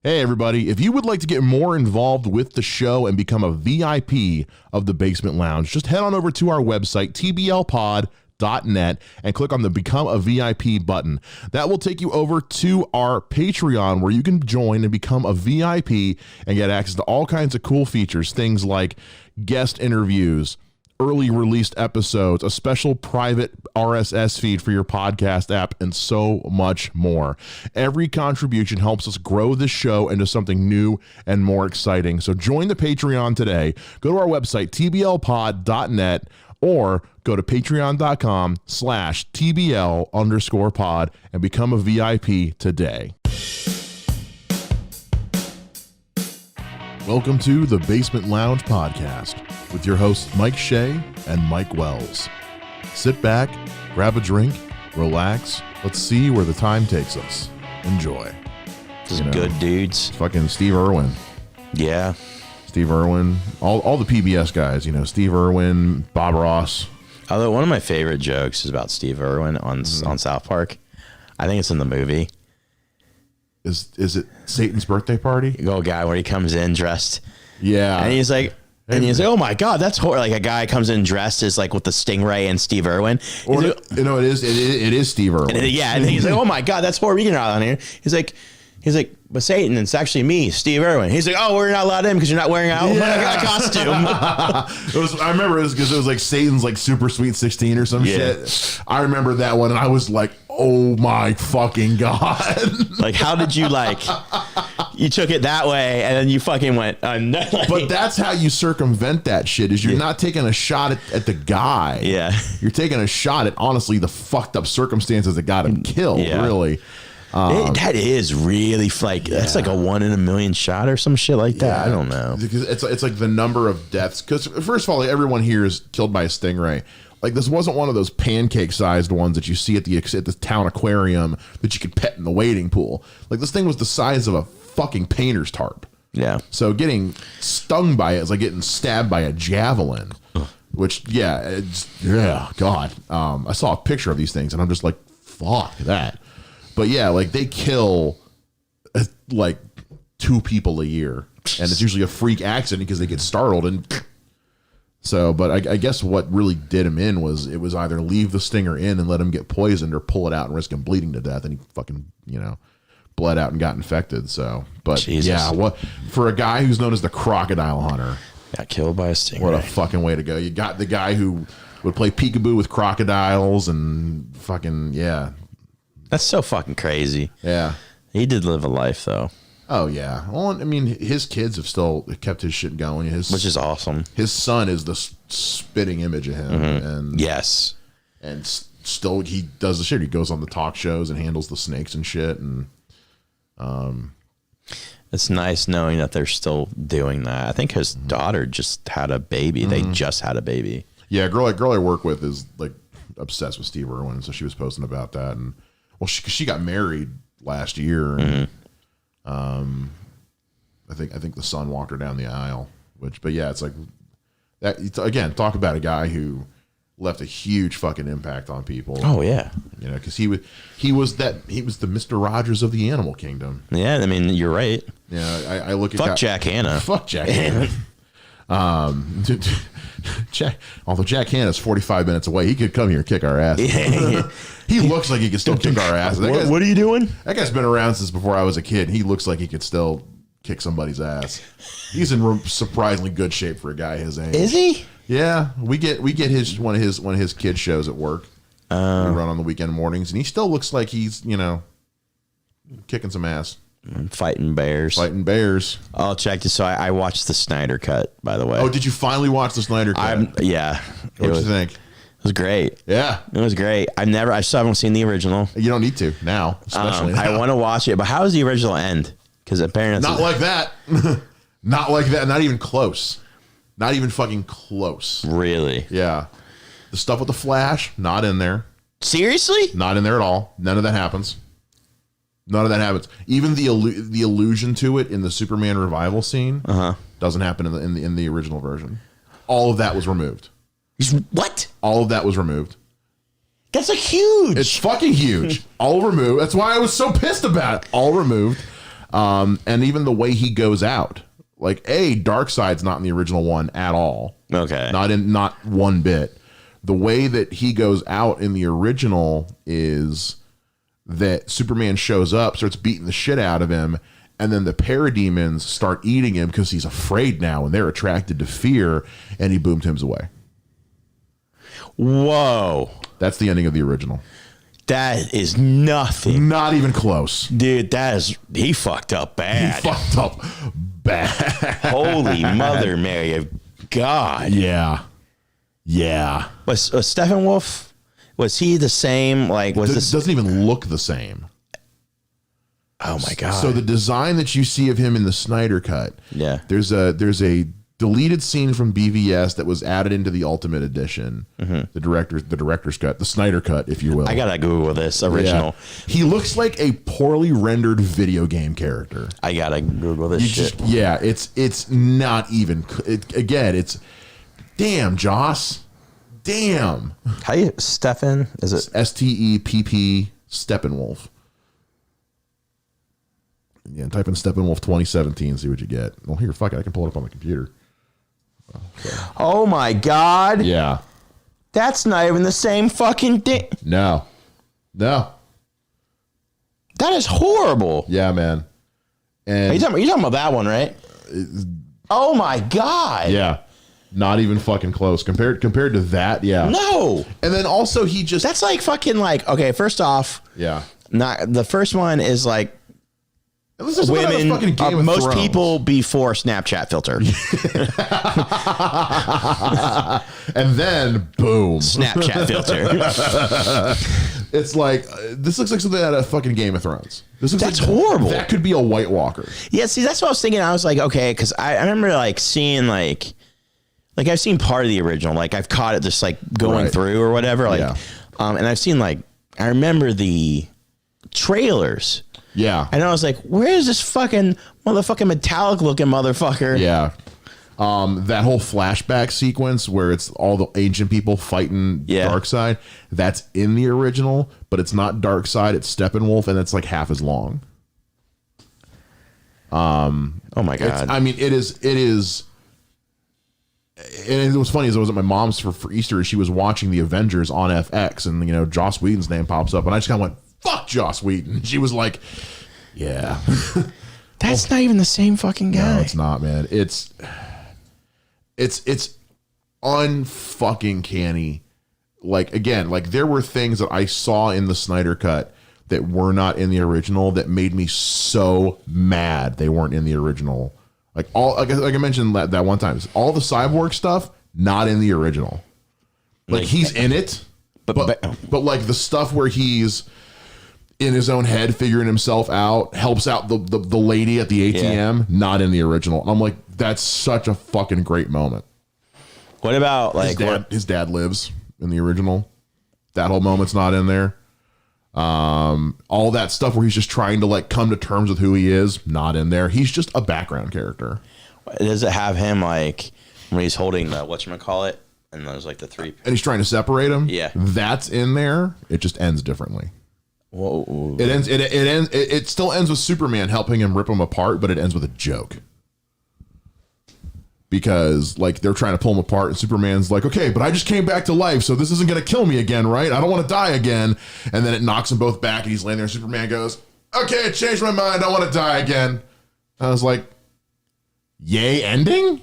Hey everybody, if you would like to get more involved with the show and become a VIP of the Basement Lounge, just head on over to our website, tblpod.net, and click on the Become a VIP button. That will take you over to our Patreon where you can join and become a VIP and get access to all kinds of cool features, things like guest interviews, early released episodes, a special private RSS feed for your podcast app, and so much more. Every contribution helps us grow this show into something new and more exciting. So join the Patreon today. Go to our website, tblpod.net, or go to patreon.com/tbl_pod and become a VIP today. Welcome to the Basement Lounge Podcast with your hosts Mike Shea and Mike Wells. Sit back, grab a drink, relax. Let's see where the time takes us. Enjoy. This is good, dudes. Fucking Steve Irwin. Yeah. Steve Irwin. All the PBS guys, you know, Steve Irwin, Bob Ross. Although one of my favorite jokes is about Steve Irwin on South Park. I think it's in the movie. Is it Satan's birthday party? The old guy where he comes in dressed. Yeah. And he's like, oh my God, that's horrible. Like a guy comes in dressed as like with the Stingray and Steve Irwin. Or, like, you know, it is Steve Irwin. And he's like, oh my God, that's horrible. You can out on here. He's like, but Satan, it's actually me, Steve Irwin. He's like, oh, we're not allowed in because you're not wearing a costume. I remember it was because it was like Satan's like Super Sweet 16 or some shit. I remember that one and I was like, oh my fucking God. Like, how did you you took it that way and then you fucking went, no. But that's how you circumvent that shit is you're not taking a shot at the guy. Yeah. You're taking a shot at honestly the fucked up circumstances that got him killed, really. That is really that's like a 1 in a million shot or some shit like that. I don't know. Because it's like the number of deaths. Because first of all, like, everyone here is killed by a stingray. Like this wasn't one of those pancake-sized ones that you see at the town aquarium that you could pet in the wading pool. Like this thing was the size of a fucking painter's tarp. Yeah. So getting stung by it is like getting stabbed by a javelin. Which God. I saw a picture of these things and I'm just like, fuck that. But yeah, like they kill like 2 people a year, and it's usually a freak accident because they get startled. And so, but I guess what really did him in was it was either leave the stinger in and let him get poisoned, or pull it out and risk him bleeding to death. And he fucking bled out and got infected. So, but Jesus. Yeah, what for a guy who's known as the crocodile hunter, got killed by a stinger. What a fucking way to go! You got the guy who would play peekaboo with crocodiles and fucking That's so fucking crazy. Yeah. He did live a life, though. Oh, yeah. Well, I mean, his kids have still kept his shit going. Which is awesome. His son is the spitting image of him. Mm-hmm. And yes. And still, he does the shit. He goes on the talk shows and handles the snakes and shit. And it's nice knowing that they're still doing that. I think his daughter just had a baby. They just had a baby. Yeah, a girl I work with is like obsessed with Steve Irwin. So she was posting about that. And well, she got married last year, and I think the son walked her down the aisle. But yeah, it's like that again. Talk about a guy who left a huge fucking impact on people. Oh yeah, because he was the Mr. Rogers of the animal kingdom. Yeah, I mean you're right. Yeah, I look at fuck Jack Hanna. Fuck Jack Hanna. Although Jack Hanna's 45 minutes away, he could come here and kick our ass. He looks like he could still kick our ass. What are you doing? That guy's been around since before I was a kid. He looks like he could still kick somebody's ass. He's in surprisingly good shape for a guy his age. Is he? Yeah, we get one of his kid shows at work. We run on the weekend mornings, and he still looks like he's kicking some ass. Fighting bears. Oh, check this. So I watched the Snyder cut, by the way. Oh, did you finally watch the Snyder cut? Yeah. What did you think? It was great. Yeah. It was great. I still haven't seen the original. You don't need to now, especially now. I want to watch it, but how does the original end? Because apparently not like that. Not like that. Not even close. Not even fucking close. Really? Yeah. The stuff with the Flash, not in there. Seriously? Not in there at all. None of that happens. Even the allusion to it in the Superman revival scene doesn't happen in the original version. All of that was removed. What? All of that was removed. That's huge. It's fucking huge. All removed. That's why I was so pissed about it. All removed. And even the way he goes out, like Darkseid's not in the original one at all. Okay. Not one bit. The way that he goes out in the original is that Superman shows up, starts beating the shit out of him, and then the parademons start eating him because he's afraid now, and they're attracted to fear, and he boom tims away. Whoa. That's the ending of the original. That is nothing. Not even close. Dude, he fucked up bad. He fucked up bad. Holy Mother Mary of God. Yeah. Yeah. Was Steppenwolf, was he the same? Like, doesn't even look the same. Oh my God. So the design that you see of him in the Snyder cut, yeah, there's a deleted scene from BVS that was added into the Ultimate Edition, the director's cut, the Snyder cut, if you will. I gotta Google this original. Yeah. He looks like a poorly rendered video game character. I gotta Google this shit. It's not even. It's damn, Joss. Damn. How you Steffen? Is it STEPP Steppenwolf? Yeah, type in Steppenwolf 2017, see what you get. Well, here, fuck it, I can pull it up on the computer. Oh my God. Yeah. That's not even the same fucking thing. No. That is horrible. Yeah, man. And you're talking about that one, right? Oh my God. Yeah. Not even fucking close. Compared to that, yeah. No. And then also that's like fucking like, okay, first off. Yeah. Not the first one is like, women, most people before Snapchat filter. And then, boom. Snapchat filter. It's like, this looks like something out of fucking Game of Thrones. That's horrible. That could be a White Walker. Yeah, see, that's what I was thinking. I was like, okay, because I remember like seeing like I've seen part of the original. Like I've caught it just like going through or whatever. Like, and I've seen like, I remember the trailers. Yeah. And I was like, where is this fucking motherfucking metallic looking motherfucker? Yeah. That whole flashback sequence where it's all the ancient people fighting Darkseid, that's in the original, but it's not Darkseid, it's Steppenwolf, and it's like half as long. Oh my God. It is. And it was funny, as I was at my mom's for Easter, she was watching the Avengers on FX, and Joss Whedon's name pops up, and I just kind of went, fuck Joss Whedon. She was like, yeah. That's not even the same fucking guy. No, it's not, man. It's unfucking canny. Like, again, like there were things that I saw in the Snyder cut that were not in the original that made me so mad they weren't in the original. Like like I mentioned that one time, all the Cyborg stuff, not in the original. Like he's in it, but like the stuff where he's in his own head figuring himself out, helps out the lady at the ATM, not in the original. I'm like, that's such a fucking great moment. What about like his dad lives in the original? That whole moment's not in there. All that stuff where he's just trying to like come to terms with who he is, not in there. He's just a background character. Does it have him like when he's holding the whatchamacallit and there's like the three and he's trying to separate them? Yeah. That's in there. It just ends differently. Whoa. It still ends with Superman helping him rip him apart, but it ends with a joke. Because like they're trying to pull him apart and Superman's like, okay, but I just came back to life, so this isn't going to kill me again, right? I don't want to die again. And then it knocks them both back and he's laying there and Superman goes, okay, I changed my mind. I want to die again. I was like, yay, ending?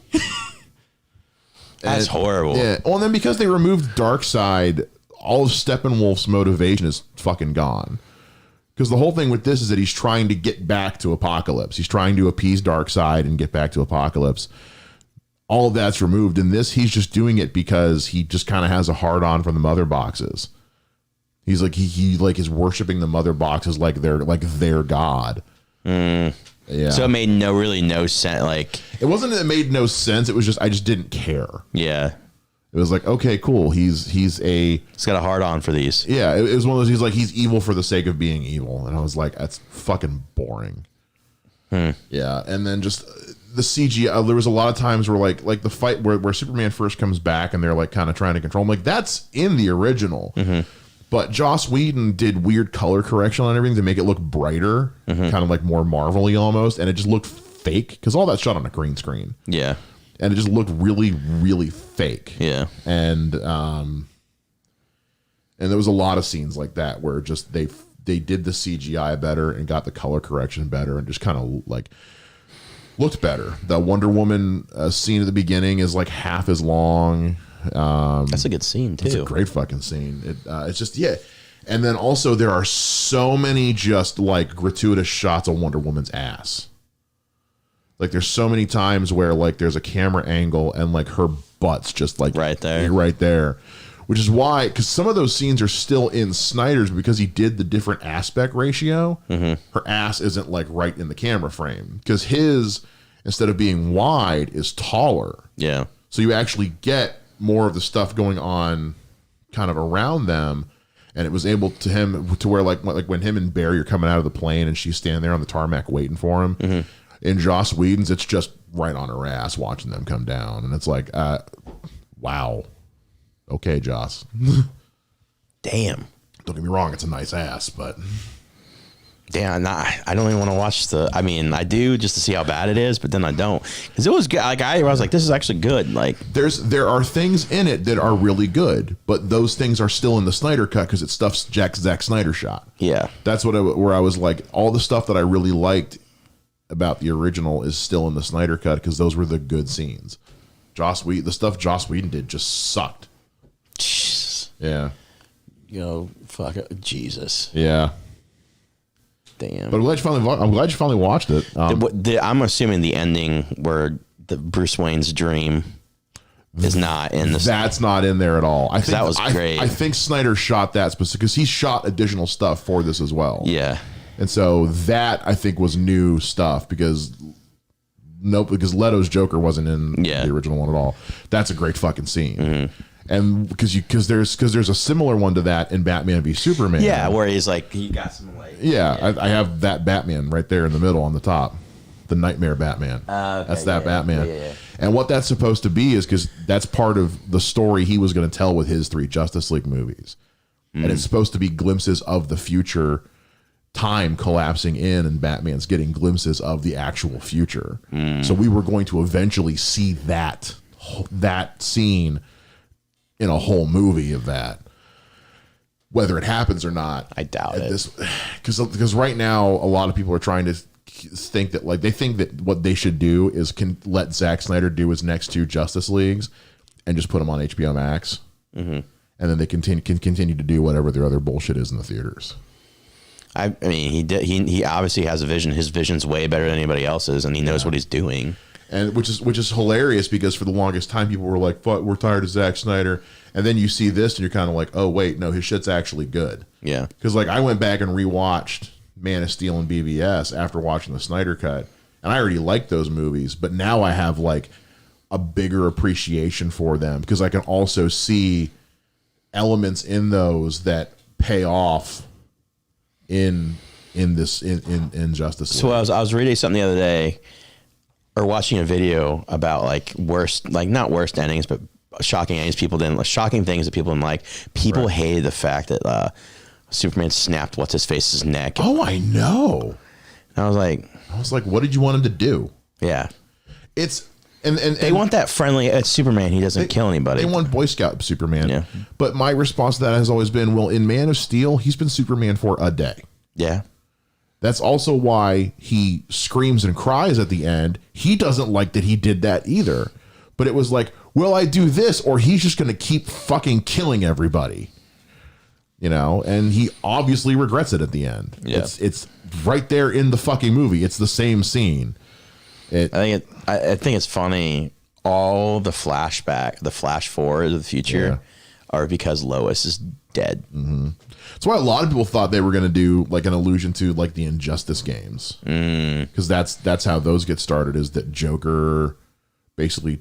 That's horrible. Yeah. Well, and then because they removed Darkseid, all of Steppenwolf's motivation is fucking gone. Because the whole thing with this is that he's trying to get back to Apocalypse. He's trying to appease Darkseid and get back to Apocalypse. All of that's removed. In this, he's just doing it because he just kind of has a hard on for the mother boxes. He's like he like is worshiping the mother boxes like their god. Yeah. So it made no sense. Like it wasn't that it made no sense. It was just I just didn't care. Yeah. It was like, okay, cool. He's got a hard on for these. Yeah. It was one of those. He's like he's evil for the sake of being evil, and I was like, that's fucking boring. Yeah. And then just the CGI, there was a lot of times where like the fight where Superman first comes back and they're like kind of trying to control him. Like that's in the original, But Joss Whedon did weird color correction on everything to make it look brighter, kind of like more Marvel-y almost, and it just looked fake because all that shot on a green screen. Yeah. And it just looked really, really fake. Yeah. And there was a lot of scenes like that where just they did the CGI better and got the color correction better and just kind of like looked better. The Wonder Woman scene at the beginning is like half as long. That's a good scene too. It's a great fucking scene. It's just, yeah. And then also there are so many just like gratuitous shots of Wonder Woman's ass. Like there's so many times where like there's a camera angle and like her butt's just like right there, which is why, because some of those scenes are still in Snyder's because he did the different aspect ratio. Her ass isn't like right in the camera frame because his, instead of being wide, is taller. Yeah. So you actually get more of the stuff going on kind of around them, and it was able to him to where like when him and Barry are coming out of the plane and she's standing there on the tarmac waiting for him. In Joss Whedon's, it's just right on her ass watching them come down, and it's like, wow, okay, Joss. Damn. Don't get me wrong, it's a nice ass, but damn, I don't even want to watch the. I mean, I do just to see how bad it is, but then I don't because it was good. Like I was like, this is actually good. Like there are things in it that are really good, but those things are still in the Snyder cut because it's stuff Zack Snyder shot. Yeah, that's where I was like, all the stuff that I really liked about the original is still in the Snyder cut because those were the good scenes. The stuff Joss Whedon did just sucked. Jeez. Yeah. Fuck it. Jesus. Yeah. Damn. But I'm glad you finally watched it. I'm assuming the ending where the Bruce Wayne's dream is not in the. That's not in there at all. I think that was great. I think Snyder shot that specific because he shot additional stuff for this as well. Yeah. And so that I think was new stuff because Leto's Joker wasn't in the original one at all. That's a great fucking scene. And because there's a similar one to that in Batman v Superman. Yeah, where he's like he got some like. Yeah, I have that Batman right there in the middle on the top, the Nightmare Batman. Okay, that's that Batman. Yeah. And what that's supposed to be is because that's part of the story he was going to tell with his 3 Justice League movies, and it's supposed to be glimpses of the future. Time collapsing in and Batman's getting glimpses of the actual future. So we were going to eventually see that scene in a whole movie of that. Whether it happens or not, I doubt it. Because right now a lot of people are trying to think that like they think that what they should do is let Zack Snyder do his next 2 Justice Leagues and just put them on HBO Max, and then they can continue to do whatever their other bullshit is in the theaters. I mean, he obviously has a vision. His vision's way better than anybody else's, and he knows what he's doing. And which is hilarious because for the longest time people were like, "Fuck, we're tired of Zack Snyder," and then you see this and you're kind of like, "Oh wait, no, his shit's actually good." Yeah. Because like I went back and rewatched Man of Steel and BVS after watching the Snyder cut, and I already liked those movies, but now I have like a bigger appreciation for them because I can also see elements in those that pay off in Justice League. So I was reading something the other day or watching a video about like not worst endings, but shocking endings shocking things that people didn't like. People hated the fact that Superman snapped what's his face's neck. Oh, I know. And I was like, what did you want him to do? Yeah. It's and they want that friendly Superman. He doesn't kill anybody. They want Boy Scout Superman. Yeah. But my response to that has always been, well, in Man of Steel, he's been Superman for a day. Yeah. That's also why he screams and cries at the end. He doesn't like that he did that either. But it was like, will I do this or he's just going to keep fucking killing everybody? And he obviously regrets it at the end. Yeah. It's right there in the fucking movie. It's the same scene. I think it's funny. All the flash forward of the future are because Lois is dead. That's why a lot of people thought they were going to do like an allusion to like the Injustice games, because that's how those get started. Is that Joker basically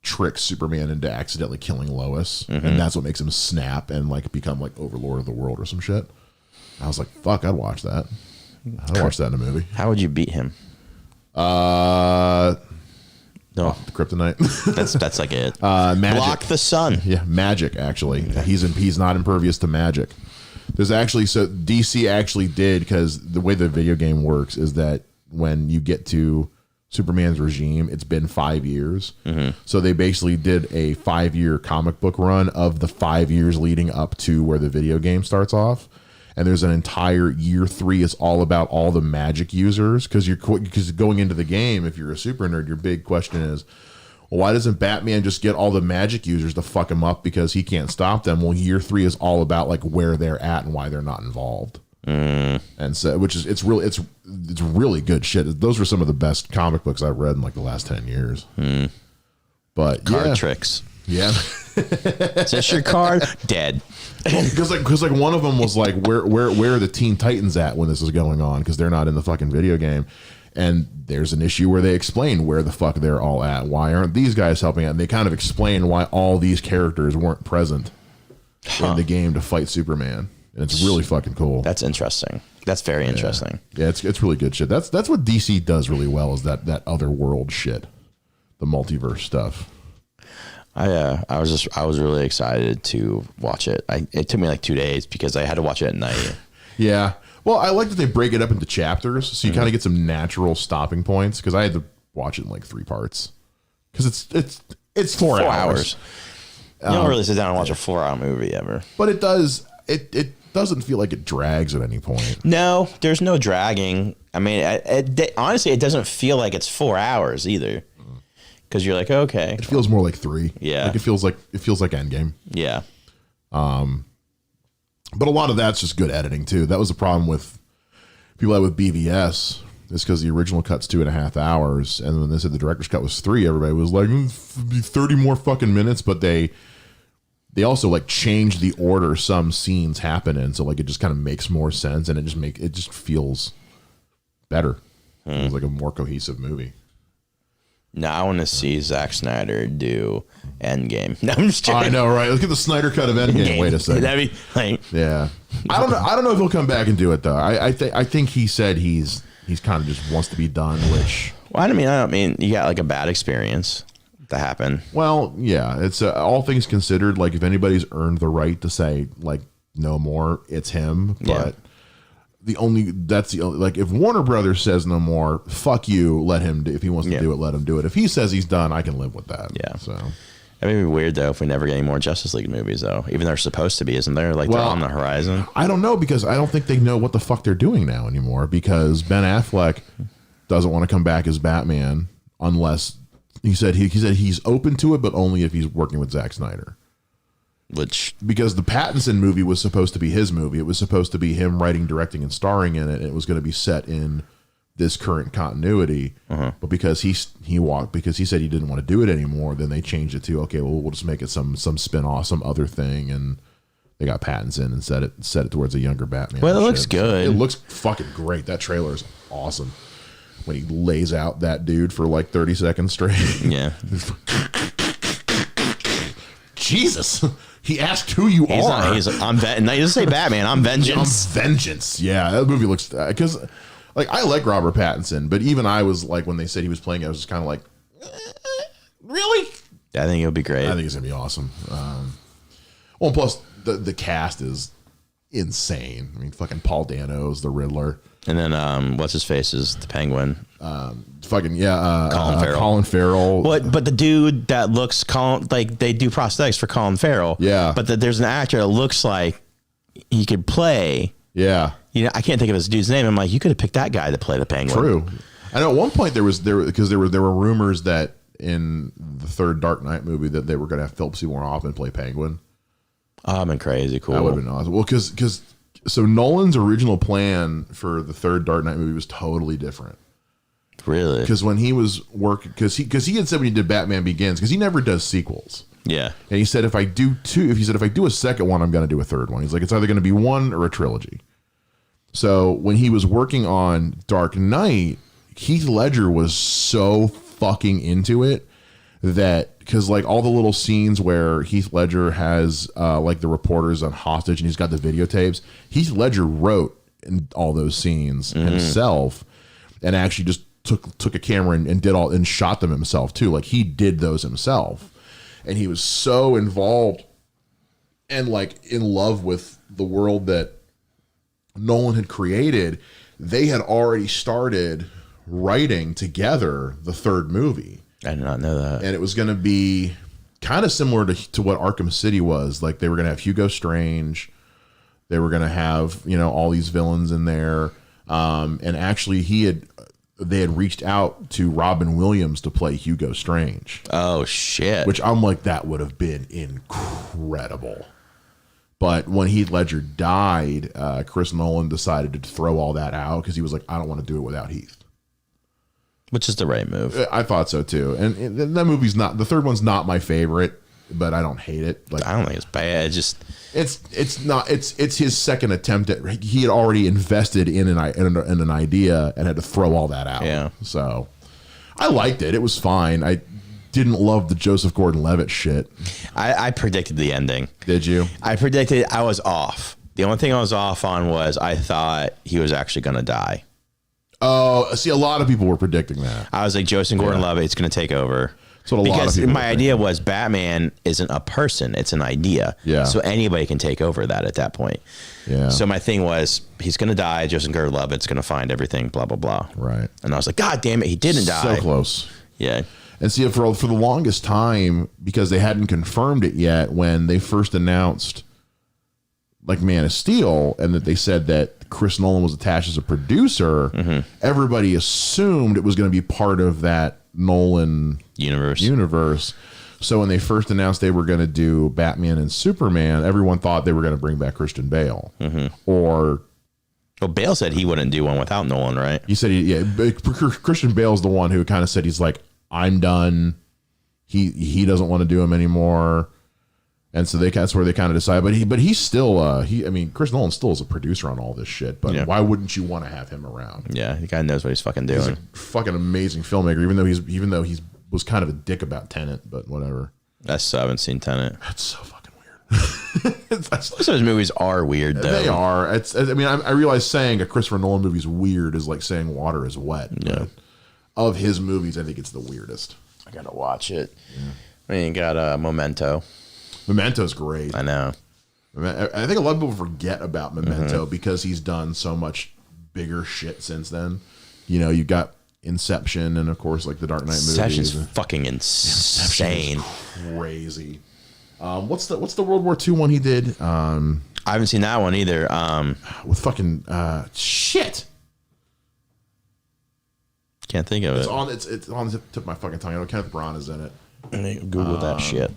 tricks Superman into accidentally killing Lois, and that's what makes him snap and like become like Overlord of the world or some shit. I was like, fuck, I'd watch that. I'd watch that in a movie. How would you beat him? No, Oh, kryptonite. that's like it. Magic. Block the sun. Yeah, magic. Actually, he's not impervious to magic. There's actually, so DC actually did, because the way the video game works is that when you get to Superman's regime, it's been 5 years. So they basically did a 5-year comic book run of the 5 years leading up to where the video game starts off. And there's an entire year 3 is all about all the magic users, because going into the game, if you're a super nerd, your big question is, well, why doesn't Batman just get all the magic users to fuck him up because he can't stop them? Well, year 3 is all about like where they're at and why they're not involved. And so, which is, it's really good shit. Those were some of the best comic books I've read in like the last 10 years. But card tricks. Yeah. Is this your card? Dead. Because like one of them was like, where are the Teen Titans at when this is going on? Because they're not in the fucking video game. And there's an issue where they explain where the fuck they're all at. Why aren't these guys helping out? And they kind of explain why all these characters weren't present in the game to fight Superman. And it's really fucking cool. That's interesting. That's very interesting. Yeah, it's really good shit. That's what DC does really well, is that other world shit, the multiverse stuff. I was really excited to watch it. It took me like 2 days because I had to watch it at night. Yeah. Well, I like that they break it up into chapters, so you kind of get some natural stopping points, because I had to watch it in like 3 parts. Because it's 4 hours. You don't really sit down and watch a 4-hour movie ever. But it does it doesn't feel like it drags at any point. No, there's no dragging. I mean, honestly, it doesn't feel like it's 4 hours either. Because you're like, okay. It feels more like 3. Yeah. Like it feels like Endgame. Yeah. But a lot of that's just good editing too. That was the problem with people with BVS. It's because the original cut's 2.5 hours, and when they said the director's cut was 3, everybody was like, 30 more fucking minutes. But they also like changed the order some scenes happen in, so like it just kind of makes more sense, and it just feels better. It was like a more cohesive movie. Now I want to see Zack Snyder do Endgame. No, I'm just kidding. I know, right? Look at the Snyder cut of Endgame. Wait a second. That'd be like, yeah. I don't know if he'll come back and do it though. I think he said he's kind of just wants to be done. Which, well, I don't mean you got like a bad experience to happen. Well, yeah. It's all things considered. Like if anybody's earned the right to say like no more, it's him. But that's the only, like if Warner Brothers says no more, fuck you, let him do, if he wants to do it, let him do it. If he says he's done, I can live with that. Yeah. So that'd be weird though if we never get any more Justice League movies though. Even though they're supposed to be, isn't there? Like they're on the horizon. I don't know, because I don't think they know what the fuck they're doing now anymore, because Ben Affleck doesn't want to come back as Batman unless he said he's open to it, but only if he's working with Zack Snyder. Because the Pattinson movie was supposed to be his movie. It was supposed to be him writing, directing, and starring in it. And it was going to be set in this current continuity. But because he said he didn't want to do it anymore, then they changed it to, okay, well, we'll just make it some spin-off, some other thing. And they got Pattinson and set it towards a younger Batman. Well, it looks good. It looks fucking great. That trailer is awesome. When he lays out that dude for like 30 seconds straight. Yeah. Jesus. He asked who you are. He doesn't say Batman. I'm Vengeance. I'm Vengeance. Yeah, that movie looks, because like I like Robert Pattinson, but even I was like, when they said he was playing it, I was just kind of like, really? I think it'll be great. I think it's gonna be awesome. Well, plus the cast is insane. I mean, fucking Paul Dano's the Riddler. And then what's his face is the Penguin. Colin Farrell. But the dude that looks like they do prosthetics for Colin Farrell. Yeah. But there's an actor that looks like he could play. Yeah. You know, I can't think of his dude's name. I'm like, you could have picked that guy to play the Penguin. True. I know at one point there were rumors that in the third Dark Knight movie that they were going to have Philip Seymour Hoffman play Penguin. Oh, I've been crazy. Cool. That would have been awesome. Well, because Nolan's original plan for the third Dark Knight movie was totally different. Really? Because when he was working, because he had said when he did Batman Begins, because he never does sequels. Yeah. And he said if I do a second one, I'm going to do a third one. He's like, it's either going to be one or a trilogy. So when he was working on Dark Knight, Heath Ledger was so fucking into it that, because like all the little scenes where Heath Ledger has like the reporters on hostage and he's got the videotapes, Heath Ledger wrote in all those scenes himself, and actually just took a camera and shot them himself too. Like he did those himself, and he was so involved and like in love with the world that Nolan had created, they had already started writing together the third movie. I did not know that. And it was going to be kind of similar to what Arkham City was. Like they were going to have Hugo Strange. They were going to have, you know, all these villains in there. And actually they had reached out to Robin Williams to play Hugo Strange. Oh, shit. Which I'm like, that would have been incredible. But when Heath Ledger died, Chris Nolan decided to throw all that out because he was like, I don't want to do it without Heath. Which is the right move. I thought so too. And that movie's not, the third one's not my favorite, but I don't hate it. Like, I don't think it's bad. It's his second attempt at, he had already invested in an idea and had to throw all that out. Yeah. So I liked it. It was fine. I didn't love the Joseph Gordon-Levitt shit. I predicted the ending. Did you? I predicted. I was off. The only thing I was off on was I thought he was actually going to die. Oh, see, a lot of people were predicting that. I was like, Joseph Gordon-Levitt's going to take over. So because my idea was Batman isn't a person, it's an idea. Yeah. So anybody can take over that at that point. Yeah. So my thing was, he's going to die. Joseph Gordon-Levitt's going to find everything, blah, blah, blah. Right. And I was like, God damn it, he didn't die. So close. Yeah. And see, for the longest time, because they hadn't confirmed it yet, when they first announced like Man of Steel, and that they said that Chris Nolan was attached as a producer, everybody assumed it was going to be part of that Nolan universe. So when they first announced they were going to do Batman and Superman, everyone thought they were going to bring back Christian Bale. Or well, Bale said he wouldn't do one without Nolan, right? He said, Christian Bale's the one who kind of said, he's like, I'm done. He doesn't want to do them anymore. And so that's where they kind of decide. But he's still I mean, Chris Nolan still is a producer on all this shit. But why wouldn't you want to have him around? Yeah, the guy knows what he's fucking doing. He's a fucking amazing filmmaker, even though he was kind of a dick about Tenet, but whatever. I still haven't seen Tenet. That's so fucking weird. Most of those movies are weird, though. They are. I realize saying a Christopher Nolan movie is weird is like saying water is wet. Yeah. But of his movies, I think it's the weirdest. I gotta watch it. Yeah. I mean, you got Memento. Memento's great. I know. I think a lot of people forget about Memento because he's done so much bigger shit since then. You know, you got Inception and of course like the Dark Knight movies. Inception's fucking insane. Inception is crazy. What's the World War II one he did? I haven't seen that one either. With fucking shit. Can't think of it. It's on the tip of my fucking tongue. I know Kenneth Branagh is in it. Google that shit.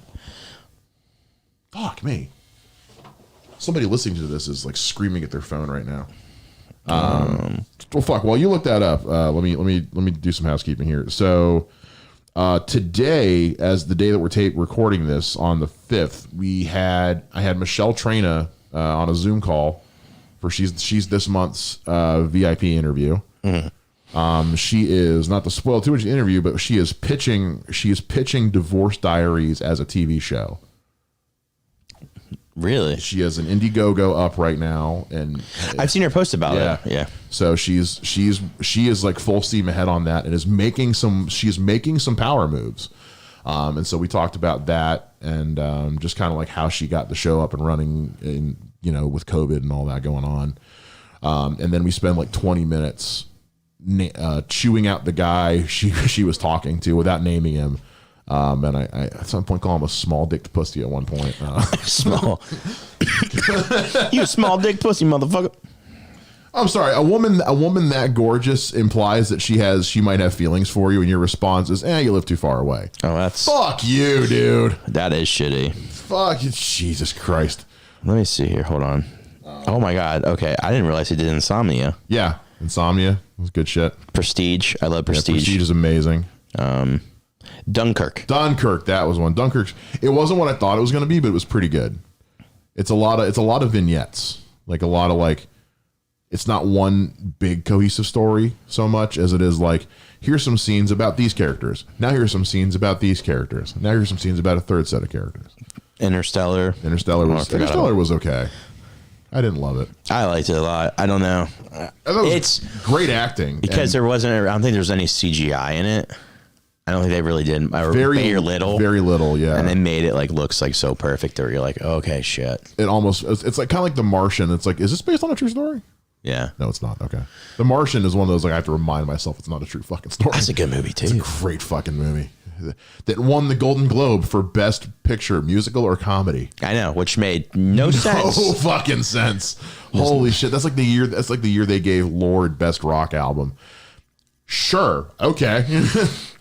Fuck me. Somebody listening to this is like screaming at their phone right now. Well, fuck. While you look that up, let me do some housekeeping here. So today, as the day that we're recording this on the 5th, I had Michelle Trena on a Zoom call for she's this month's VIP interview. She is, not to spoil too much of the interview, but she is pitching Divorce Diaries as a TV show. Really? She has an Indiegogo up right now, and I've seen her post about it. Yeah. So she is like full steam ahead on that, and is making some power moves. And so we talked about that, and just kind of like how she got the show up and running, in with COVID and all that going on. And then we spend like 20 minutes chewing out the guy she was talking to without naming him. And I at some point call him a small dicked pussy at one point. Small. You small dick pussy motherfucker. I'm sorry. A woman that gorgeous implies that she might have feelings for you, and your response is, you live too far away. Oh, that's fuck you, dude. That is shitty. Fuck you, Jesus Christ. Let me see here. Hold on. Oh my God. Okay, I didn't realize he did Insomnia. Yeah, Insomnia was good shit. Prestige. I love Prestige. Yeah, Prestige is amazing. Dunkirk. That was one. Dunkirk. It wasn't what I thought it was going to be, but it was pretty good. It's a lot of vignettes, like a lot of like. It's not one big cohesive story so much as it is like, here's some scenes about these characters. Now here's some scenes about these characters. Now here's some scenes about a third set of characters. Interstellar was okay. I didn't love it. I liked it a lot. I don't know. It's great acting because I don't think there was any CGI in it. I don't think they really did. Very little. Very little, yeah. And they made it like looks like so perfect that you're like, okay, shit. It's like kind of like The Martian. It's like, is this based on a true story? Yeah. No, it's not. Okay. The Martian is one of those, like, I have to remind myself it's not a true fucking story. That's a good movie, too. It's a great fucking movie that won the Golden Globe for Best Picture, musical or comedy. I know, which made no sense. No fucking sense. Holy shit. That's like the year they gave Lorde Best Rock Album. Sure. Okay.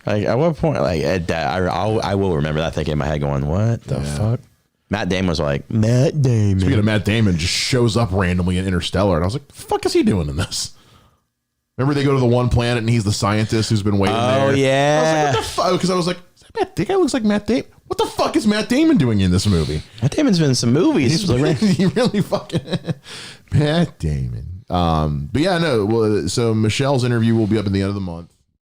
Like, at what point, like, I will remember that thinking in my head going, what the fuck? Matt Damon was like, Matt Damon. Speaking of Matt Damon, just shows up randomly in Interstellar. And I was like, the fuck is he doing in this? Remember they go to the one planet and he's the scientist who's been waiting there? Oh, yeah. I was like, what the fuck? Because I was like, that guy looks like Matt Damon. What the fuck is Matt Damon doing in this movie? Matt Damon's been in some movies. He really fucking... Matt Damon. But yeah, no. Well, so Michelle's interview will be up at the end of the month.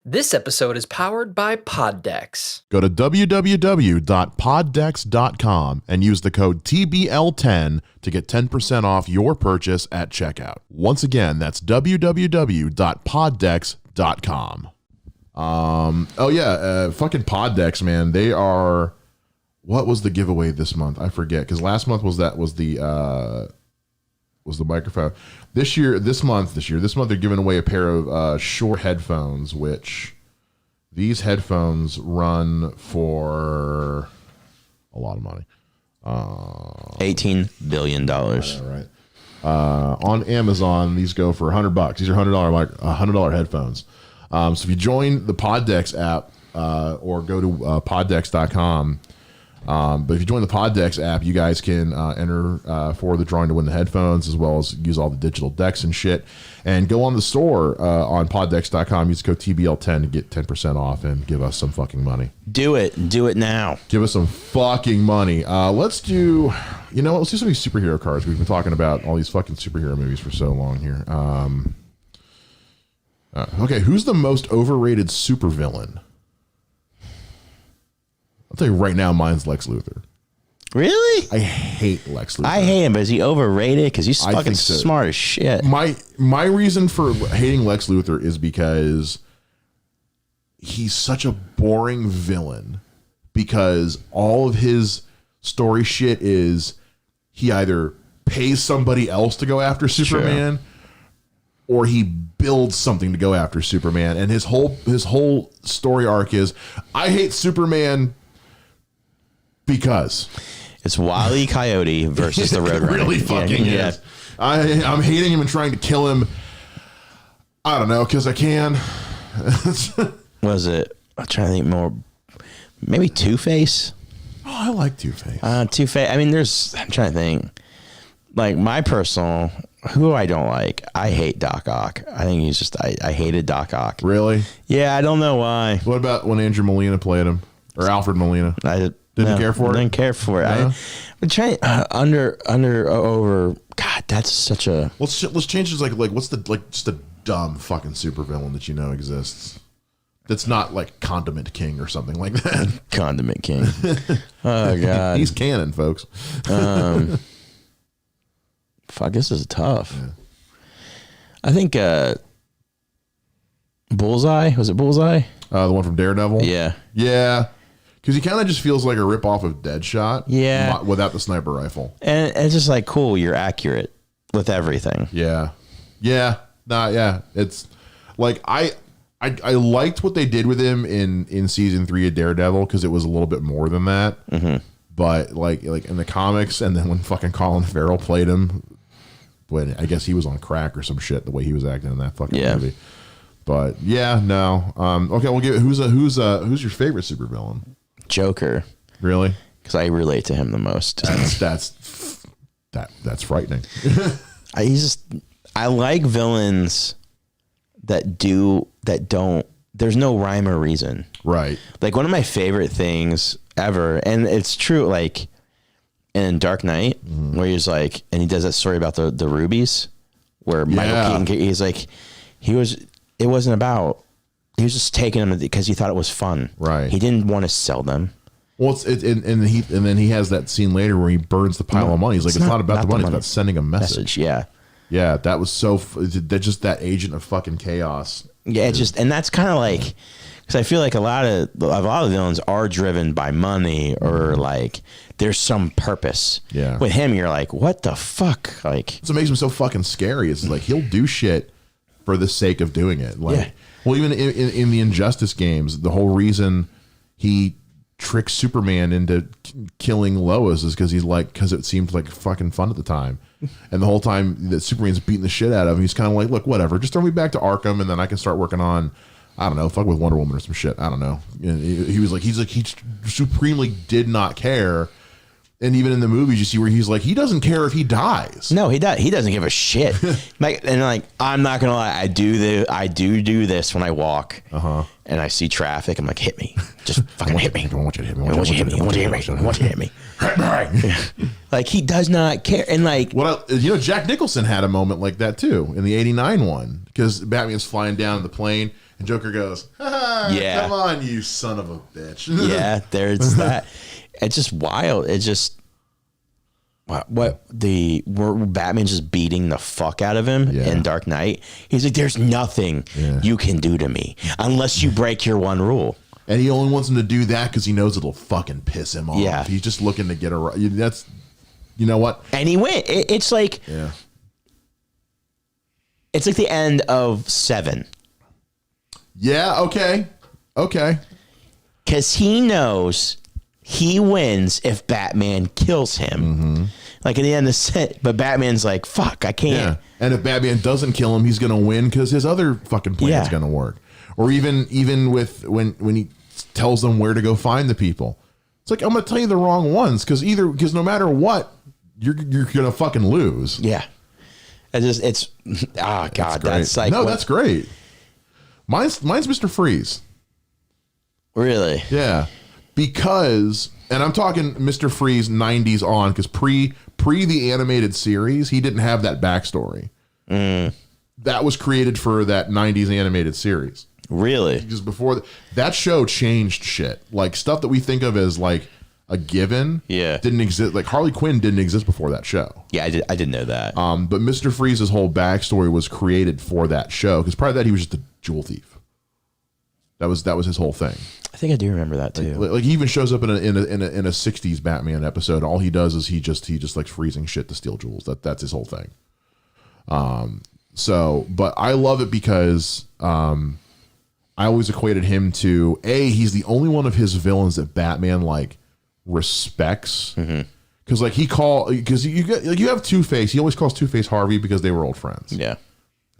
This episode is powered by Poddex. Go to www.poddex.com and use the code TBL10 to get 10% off your purchase at checkout. Once again, that's www.poddex.com. Fucking Poddex, man. They are... What was the giveaway this month? I forget, because last month was the microphone. This month they're giving away a pair of Shure headphones, which these headphones run for a lot of money. $18 billion. Right. On Amazon, these go for $100. These are $100 headphones. So if you join the Poddex app or go to poddex.com. But if you join the Poddex app, you guys can enter for the drawing to win the headphones, as well as use all the digital decks and shit. And go on the store on poddex.com, use code TBL10 to get 10% off and give us some fucking money. Do it. Do it now. Give us some fucking money. Let's do some of these superhero cards. We've been talking about all these fucking superhero movies for so long here. Okay, who's the most overrated supervillain? I'll tell you right now, mine's Lex Luthor. Really? I hate Lex Luthor. I hate him, but is he overrated? Because he's fucking smart as shit. My reason for hating Lex Luthor is because he's such a boring villain. Because all of his story shit is he either pays somebody else to go after Superman, or he builds something to go after Superman. And his whole story arc is, I hate Superman because it's Wile E. Coyote versus the Roadrunner. It really fucking is. I'm hating him and trying to kill him. I don't know, because I can. Was it? I'm trying to think more. Maybe Two-Face. Oh, I like Two-Face. Two-Face. I mean, I'm trying to think. Like, my personal, who I don't like, I hate Doc Ock. I think he's just, I hated Doc Ock. Really? Yeah, I don't know why. What about when Andrew Molina played him? Or Alfred Molina? Didn't care for it? Didn't care for it. No? I'm trying, over, God, that's such a... Let's change it. Like, what's just a dumb fucking supervillain that you know exists? That's not like Condiment King or something like that. Condiment King. Oh, God. He's canon, folks. Fuck, this is tough. Yeah. I think Bullseye. Was it Bullseye? The one from Daredevil? Yeah. Yeah. Because he kind of just feels like a ripoff of Deadshot. Yeah. Without the sniper rifle. And it's just like, cool, you're accurate with everything. Yeah. Yeah. Yeah. It's like, I liked what they did with him in season 3 of Daredevil, because it was a little bit more than that. Mm-hmm. But like in the comics, and then when fucking Colin Farrell played him, when I guess he was on crack or some shit, the way he was acting in that fucking movie. But yeah, no. Okay, we'll give it. Who's your favorite supervillain? Joker. Really? Because I relate to him the most. That's frightening. I like villains that don't. There's no rhyme or reason. Right. Like, one of my favorite things ever, and it's true, like in Dark Knight, where he's like, and he does that story about the rubies, where Michael Keaton, he's like, he was just taking them because he thought it was fun. Right. He didn't want to sell them. Well, and then he has that scene later where he burns the pile of money. He's like, it's not about the money, it's about sending a message. Yeah. Yeah, that was that agent of fucking chaos. Yeah, and that's kind of like, Because I feel like a lot of villains are driven by money or like there's some purpose. Yeah. With him, you're like, what the fuck? Like, what makes him so fucking scary is like he'll do shit for the sake of doing it. Like, yeah. Well, even in the Injustice games, the whole reason he tricks Superman into killing Lois is because it seemed like fucking fun at the time. And the whole time that Superman's beating the shit out of him, he's kind of like, look, whatever, just throw me back to Arkham and then I can start working on, I don't know, fuck with Wonder Woman or some shit. I don't know. And he supremely did not care. And even in the movies, you see where he's like, he doesn't care if he dies. No, he does. He doesn't give a shit. I'm not gonna lie. I do this when I walk, and I see traffic. I'm like, hit me, just fucking hit me. I want you to hit me. I want you to hit me. I want you to hit me. I want you to hit me. Like he does not care. And like, Jack Nicholson had a moment like that too in the '89 one because Batman's flying down the plane and Joker goes, yeah, come on, you son of a bitch. Yeah, there's that. It's just wild. It's just where Batman's just beating the fuck out of him in Dark Knight. He's like, there's nothing you can do to me unless you break your one rule. And he only wants him to do that because he knows it'll fucking piss him off. Yeah. He's just looking to get a... That's... You know what? And he went. It's like... Yeah. It's like the end of 7. Yeah, okay. Okay. Because he knows... He wins if Batman kills him. Mm-hmm. Like in the end of the set, but Batman's like, fuck, I can't. Yeah. And if Batman doesn't kill him, he's going to win because his other fucking plan is going to work. Or even with when he tells them where to go find the people. It's like, I'm going to tell you the wrong ones because no matter what, you're going to fucking lose. Yeah. It's oh God, that's like, that's great. Mine's Mr. Freeze. Really? Yeah. Because, and I'm talking Mr. Freeze 90s on, because pre the animated series, he didn't have that backstory. That was created for that 90s animated series. Really? Because before that show changed shit. Like stuff that we think of as like a given didn't exist. Like Harley Quinn didn't exist before that show. Yeah, I didn't know that. But Mr. Freeze's whole backstory was created for that show, because prior to that he was just a jewel thief. That was his whole thing. I think I do remember that too. Like he even shows up in a 60s Batman episode. All he does is he just likes freezing shit to steal jewels. That's his whole thing. But I love it because I always equated him to he's the only one of his villains that Batman like respects. Because you have Two-Face. He always calls Two-Face Harvey because they were old friends. Yeah.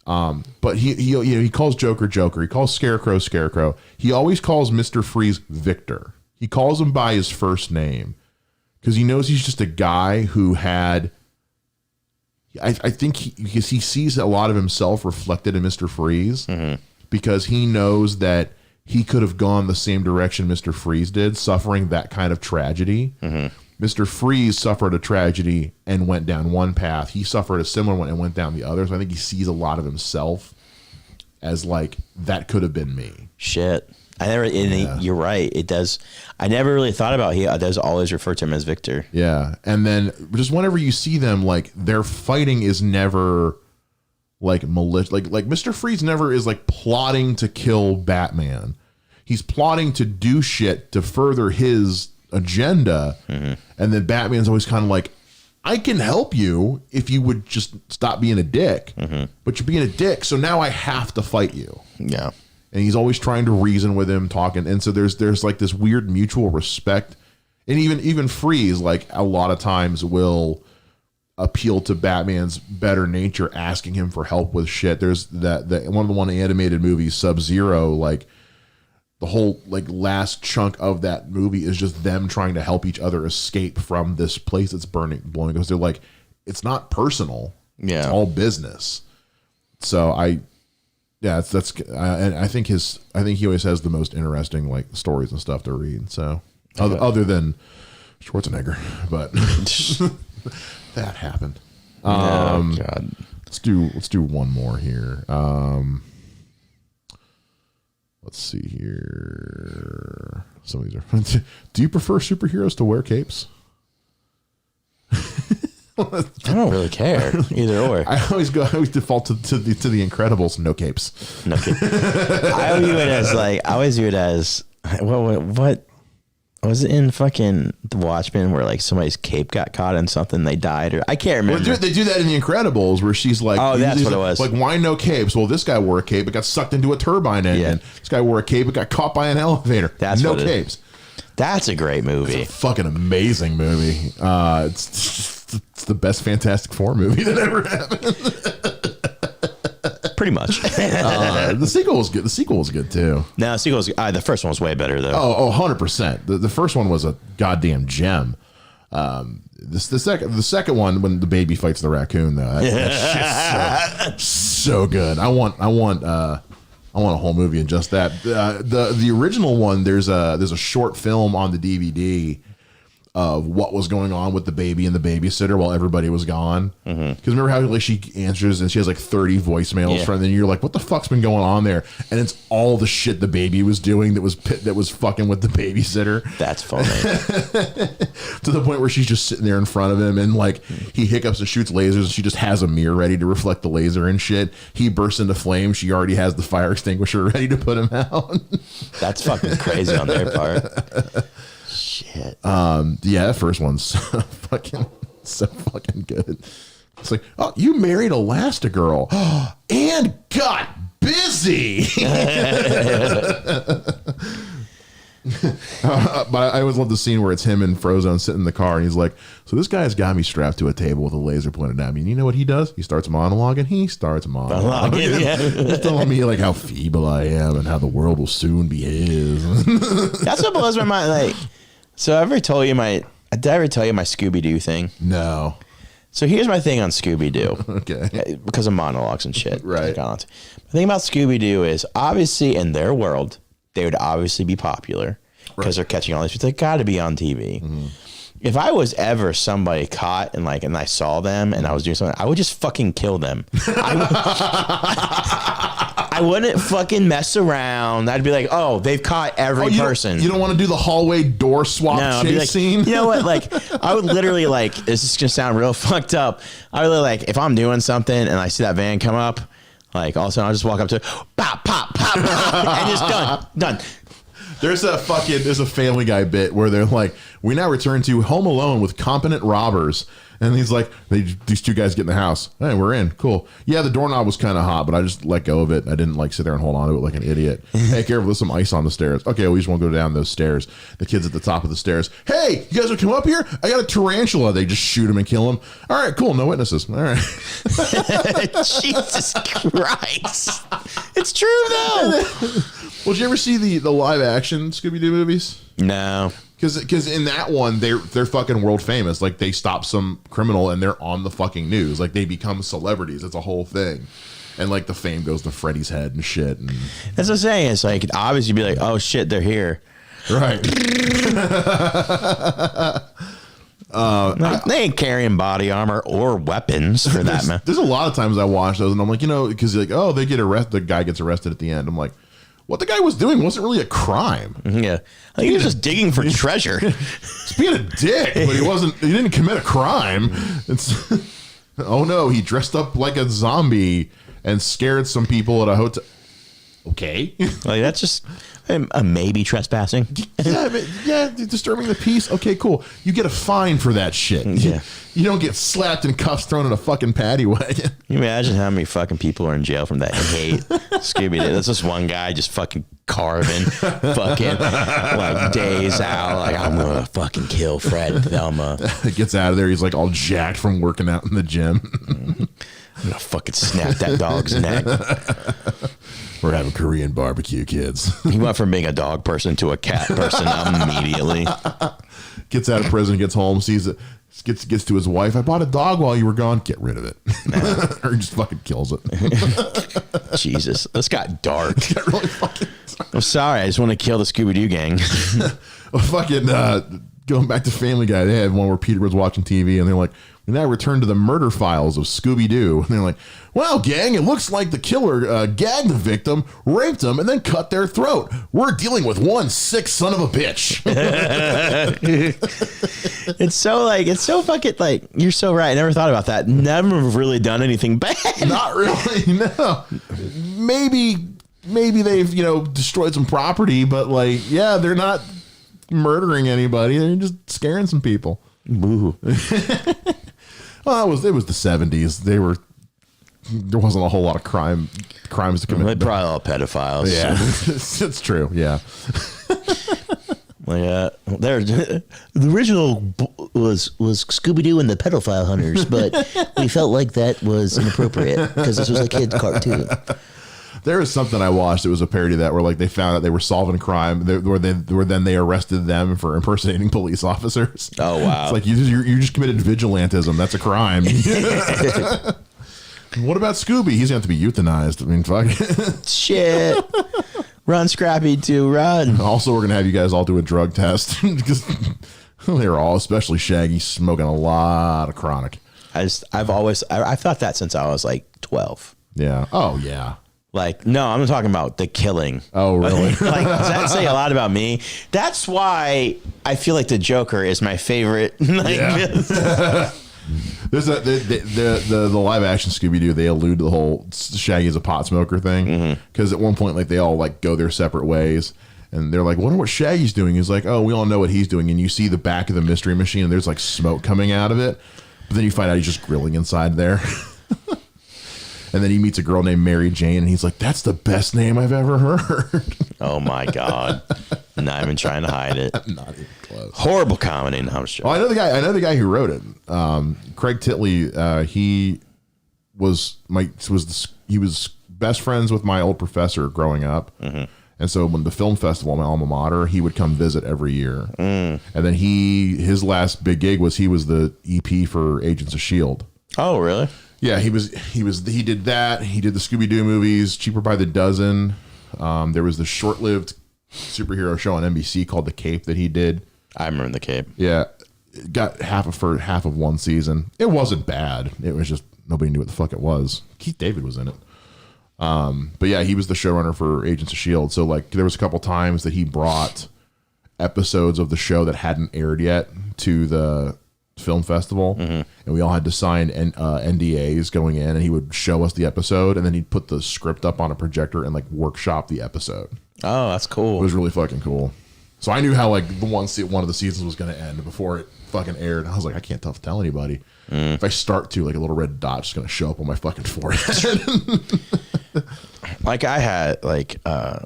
But he calls Joker. He calls Scarecrow. He always calls Mr. Freeze Victor. He calls him by his first name because he knows he's just a guy who had. I think because he sees a lot of himself reflected in Mr. Freeze, because he knows that he could have gone the same direction Mr. Freeze did, suffering that kind of tragedy. Mr. Freeze suffered a tragedy and went down one path. He suffered a similar one and went down the other. So I think he sees a lot of himself as like, that could have been me. Shit. You're right. It does. I never really thought about he does always refer to him as Victor. Yeah. And then just whenever you see them, like their fighting is never like malicious. Like Mr. Freeze never is like plotting to kill Batman. He's plotting to do shit to further his agenda. And then Batman's always kind of like, I can help you if you would just stop being a dick, but you're being a dick, so now I have to fight you. Yeah. And he's always trying to reason with him, talking, and so there's like this weird mutual respect. And even Freeze, like a lot of times will appeal to Batman's better nature, asking him for help with shit. There's that one of the animated movies, Sub-Zero, like the whole like last chunk of that movie is just them trying to help each other escape from this place that's blowing, because they're like, it's not personal. Yeah. It's all business. So I think he always has the most interesting like stories and stuff to read. So other than Schwarzenegger, but that happened. God. Let's do one more here. Let's see here. Some of these are. Do you prefer superheroes to wear capes? I don't really care either or. I always default to the Incredibles. No capes. No capes. I always view it as what was it in fucking The Watchmen where like somebody's cape got caught in something, they died, or I can't remember. Well, they do that in The Incredibles where she's like, oh, that's what it was. Like, why no capes? Well, this guy wore a cape, it got sucked into a turbine engine. Yeah. This guy wore a cape, it got caught by an elevator. That's no capes. That's a great movie. It's a fucking amazing movie. It's the best Fantastic Four movie that ever happened. Pretty much. The sequel was good. The sequel was good too. No, the sequel was the first one was way better though. Oh, 100%. The first one was a goddamn gem. The second one when the baby fights the raccoon though, that shit's so good. I want a whole movie in just that. The original one, there's a short film on the DVD of what was going on with the baby and the babysitter while everybody was gone. Because remember how like she answers and she has like 30 voicemails from, and you're like, what the fuck's been going on there? And it's all the shit the baby was doing that was fucking with the babysitter. That's funny. To the point where she's just sitting there in front of him and like he hiccups and shoots lasers and she just has a mirror ready to reflect the laser and shit. He bursts into flames. She already has the fire extinguisher ready to put him out. That's fucking crazy on their part. Shit. Yeah, that first one's so fucking good. It's like, oh, you married Elastigirl and got busy. But I always love the scene where it's him and Frozone sitting in the car and he's like, so this guy's got me strapped to a table with a laser pointed at me. And you know what he does? He starts monologuing. Just telling me like how feeble I am and how the world will soon be his. That's what blows my mind. Like, so did I ever tell you my Scooby-Doo thing? No. So here's my thing on Scooby-Doo. Okay. Because of monologues and shit. Right. The thing about Scooby-Doo is obviously in their world, they would obviously be popular because they're catching all these people. They got to be on TV. Mm-hmm. If I was ever somebody caught and I saw them and I was doing something, I would just fucking kill them. I wouldn't fucking mess around. I'd be like, oh, they've caught every person. You don't want to do the hallway door swap chase scene? You know what? Like, I would literally this is going to sound real fucked up. I would like, if I'm doing something and I see that van come up, like all of a sudden I'll just walk up to it, pop, pop, pop, pop, and just done. There's a Family Guy bit where they're like, we now return to Home Alone with competent robbers. And he's like, these two guys get in the house. Hey, we're in. Cool. Yeah, the doorknob was kind of hot, but I just let go of it. I didn't like sit there and hold on to it like an idiot. Hey, careful, there's some ice on the stairs. Okay, we just won't go down those stairs. The kid's at the top of the stairs. Hey, you guys want to come up here? I got a tarantula. They just shoot him and kill him. All right, cool. No witnesses. All right. Jesus Christ. It's true, though. Well, did you ever see the live action Scooby-Doo movies? No. Because in that one, they're fucking world famous. Like, they stop some criminal and they're on the fucking news. Like, they become celebrities. It's a whole thing. And, like, the fame goes to Freddy's head and shit. And that's what I'm saying. It's like, obviously be like, oh, shit, they're here. Right. They ain't carrying body armor or weapons for that, man. There's a lot of times I watch those and I'm like, because like, oh, they get arrested. The guy gets arrested at the end. I'm like, what the guy was doing wasn't really a crime. Yeah. He was just digging for treasure. He's being a dick, but he didn't commit a crime. Oh no, he dressed up like a zombie and scared some people at a hotel. Okay. Like, that's just a maybe trespassing. Yeah, disturbing the peace. Okay, cool. You get a fine for that shit. Yeah. You don't get slapped and cuffs thrown in a fucking paddy wagon. Can you imagine how many fucking people are in jail from that hate Scooby-Doo? That's just one guy just fucking carving fucking like days out. Like, I'm going to fucking kill Fred and Thelma. Gets out of there. He's like all jacked from working out in the gym. I'm going to fucking snap that dog's neck. We're having Korean barbecue, kids. He went from being a dog person to a cat person immediately. Gets out of prison, gets home, sees it, gets to his wife. I bought a dog while you were gone. Get rid of it. Nah. Or he just fucking kills it. Jesus, this got dark. Got really fucking dark. I'm sorry. I just want to kill the Scooby-Doo gang. Well, fucking going back to Family Guy, they had one where Peter was watching TV and they're like, We now return to the murder files of Scooby-Doo. And they're like, well, gang, it looks like the killer gagged the victim, raped them, and then cut their throat. We're dealing with one sick son of a bitch. It's so fucking like, you're so right. I never thought about that. Never really done anything bad. Not really, no. Maybe they've, destroyed some property, but like, yeah, they're not murdering anybody. They're just scaring some people. Boo. Well, it was the 70s. There wasn't a whole lot of crimes to commit. They're probably all pedophiles. Yeah, it's true. Yeah. The original was Scooby-Doo and the Pedophile Hunters, but we felt like that was inappropriate because this was a kid's cartoon. There was something I watched. It was a parody of that where like they found out they were solving crime, where then they arrested them for impersonating police officers. Oh wow! It's like you just committed vigilantism. That's a crime. What about Scooby? He's going to have to be euthanized. I mean, fuck. Shit. Run, Scrappy, to run. Also, we're going to have you guys all do a drug test because they were all, especially Shaggy, smoking a lot of chronic. I've thought that since I was like 12. Yeah. Oh yeah. Like, no, I'm talking about the killing. Oh, really? Does that say a lot about me? That's why I feel like the Joker is my favorite. There's the live action Scooby-Doo. They allude to the whole Shaggy is a pot smoker thing because at one point, like they all like go their separate ways, and they're like, "Wonder what Shaggy's doing." He's like, "Oh, we all know what he's doing." And you see the back of the mystery machine, and there's like smoke coming out of it, but then you find out he's just grilling inside there. And then he meets a girl named Mary Jane, and he's like, "That's the best name I've ever heard." Oh my god! Not even trying to hide it. Not even close. Horrible comedy. No, I'm sure. Oh, I know the guy who wrote it. Craig Titley. He was best friends with my old professor growing up, and so when the film festival, my alma mater, he would come visit every year. And then his last big gig was he was the EP for Agents of S.H.I.E.L.D. Oh, really? Yeah, he did that. He did the Scooby-Doo movies, Cheaper by the Dozen. There was the short-lived superhero show on NBC called The Cape that he did. I remember The Cape. Yeah, it got half of one season. It wasn't bad. It was just nobody knew what the fuck it was. Keith David was in it. But yeah, he was the showrunner for Agents of S.H.I.E.L.D. So like there was a couple times that he brought episodes of the show that hadn't aired yet to the film festival, and we all had to sign NDAs going in, and he would show us the episode, and then he'd put the script up on a projector and like workshop the episode. Oh, that's cool. It was really fucking cool. So I knew how like one of the seasons was going to end before it fucking aired. I was like, I can't tell anybody. If I start to, like a little red dot's going to show up on my fucking forehead. Like I had like I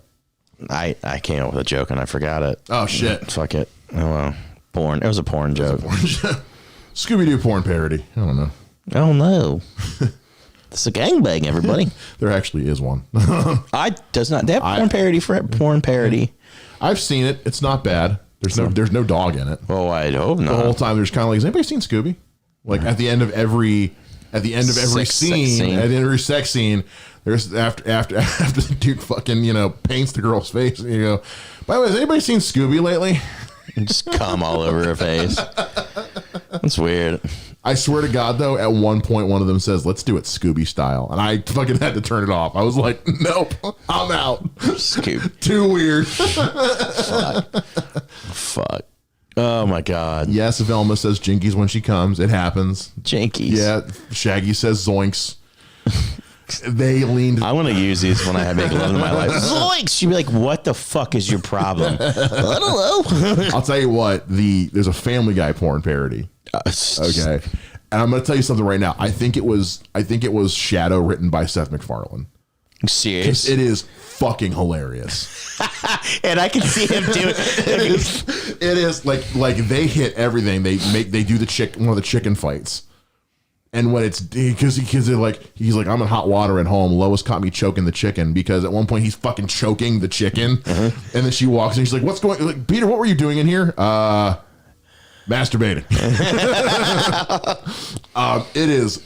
came up with a joke and I forgot it. Oh shit! Fuck it. Oh well, porn. It was a porn joke. Scooby-Doo porn parody. I don't know. Oh no. It's a gangbang, everybody. There actually is one. They have porn parody for it. Porn parody. I've seen it. It's not bad. There's no dog in it. Oh, I hope not. The whole time there's kind of like, has anybody seen Scooby? Like at the end of every scene, at the end of every sex scene, there's after the dude fucking paints the girl's face. And you go, by the way, has anybody seen Scooby lately? Just cum all over her face. That's weird. I swear to God, though, at one point, one of them says, "Let's do it Scooby style." And I fucking had to turn it off. I was like, nope, I'm out. Scooby. Too weird. Fuck. Oh, my God. Yes, Velma says jinkies when she comes. It happens. Jinkies. Yeah, Shaggy says zoinks. They leaned. I want to use these when I make love in my life. Zoinks! She'd be like, what the fuck is your problem? I don't know. I'll tell you what, there's a Family Guy porn parody. Okay. And I'm going to tell you something right now. I think it was Shadow written by Seth MacFarlane. Serious? It is fucking hilarious. And I can see him do it. It is like they hit everything. They do one of the chicken fights. And when it's because he's like, I'm in hot water at home. Lois caught me choking the chicken because at one point he's fucking choking the chicken. And then she walks in. She's like, what's going like, Peter, what were you doing in here? Masturbating. It is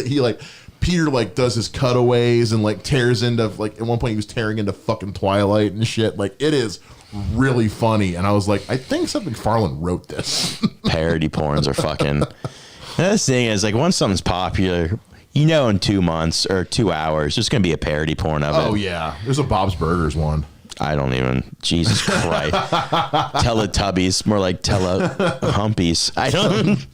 he like Peter like does his cutaways and like tears into like at one point he was tearing into fucking Twilight and shit. Like it is really funny, and I was like, I think Seth MacFarlane wrote this. Parody porns are fucking. The thing is, like, once something's popular, you know, in 2 months or 2 hours, there's gonna be a parody porn of it. Oh yeah, there's a Bob's Burgers one. I don't even. Jesus Christ. Teletubbies, more like Humpies. I don't.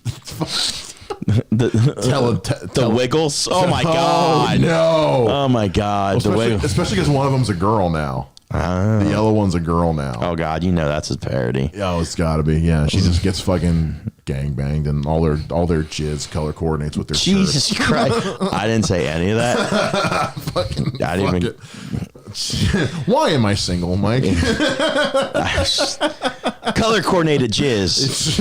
The Wiggles. Oh my God. No. Oh my God. Well, especially because one of them's a girl now. The yellow one's a girl now. Oh God, you know that's a parody. Oh, it's got to be. Yeah, she just gets fucking gangbanged, and all their jizz color coordinates with their Jesus shirts. Christ! I didn't say any of that. Fucking I didn't even. Why am I single, Mike? Color coordinated jizz.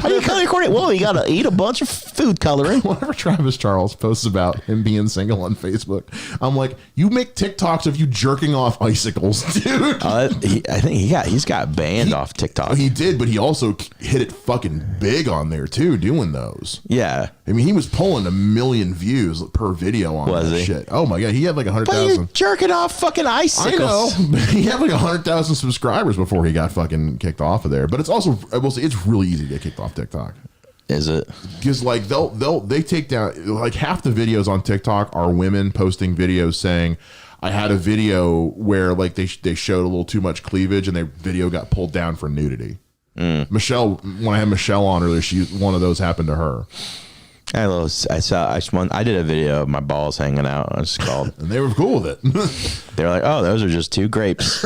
How do you color coordinate? Well, you gotta eat a bunch of food coloring. Whenever Travis Charles posts about him being single on Facebook, I'm like, you make TikToks of you jerking off icicles, dude. I think he's got banned off TikTok. He did, but he also hit it fucking big on there too, doing those. Yeah, I mean, he was pulling 1 million views per video on that shit. Oh my God, he had like 100,000. Jerking off fucking icicles. I know. He had like 100,000 subscribers before he got fucking kicked off of there. But it's also, I will say, it's really easy to get kicked off TikTok. Is it? Because like they take down like half the videos on TikTok are women posting videos saying, I had a video where like they showed a little too much cleavage and their video got pulled down for nudity. Michelle, when I had Michelle on earlier, one of those happened to her. I did a video of my balls hanging out. I was called, and they were cool with it. They were like, "Oh, those are just 2 grapes,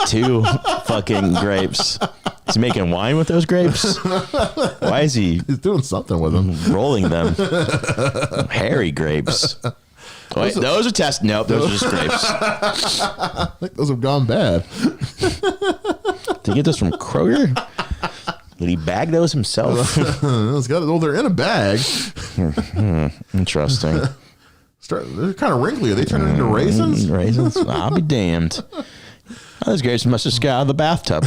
2 fucking grapes." He's making wine with those grapes. Why is he? He's doing something with them, rolling them. Hairy grapes. Wait, those are test. Nope, those are just grapes. I think those have gone bad. Did you get those from Kroger? Did he bag those himself? They're in a bag. Interesting. They're kind of wrinkly. Are they turning into raisins? Raisins? I'll be damned. Oh, those grapes must have got out of the bathtub.